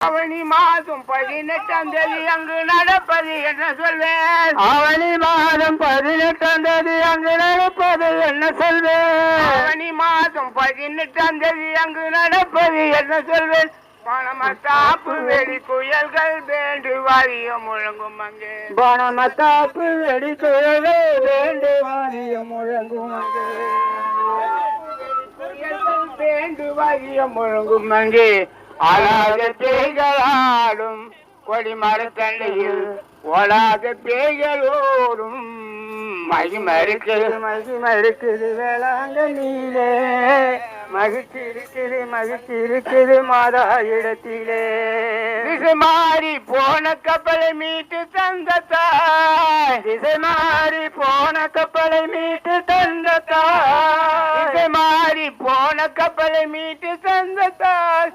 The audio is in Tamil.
அவனி மாதம் 18ஆம் தேதி அங்கு நடப்பது என்ன சொல்வேன்? அவனி மாதம் 18ஆம் தேதி அங்கு நடப்பது என்ன சொல்வேன்? அவனி மாதம் 18ஆம் தேதி அங்கு நடப்பது என்ன சொல்வேன்? பணமத்தாப்பு வெடி குயல்கள் வேண்டு வாரியம் முழங்கும் அங்கே. பணமத்தாப்பு வெடி குயல்கள் வேண்டு வாரியம் முழங்கும் அங்கே. குயல்கள் வேண்டு வாரியம் முழங்கும் அங்கே. ஆளாத பேய்களாடும் கொடிமரத்தண்டையில் ஓடாத பேய்களோடும் மகிமறுக்குது மகிழ்ச்சிருக்குது வேளாங்கண்ணியிலே, மகிழ்ச்சிருக்குது மாதா இடத்திலே. திசை மாறி போன கப்பலை மீட்டு தந்த தாய், திசை மாறி போன கப்பலை மீட்டு தந்த தாய், திசை மாறி போன கப்பலை மீட்டு தந்த தாய்.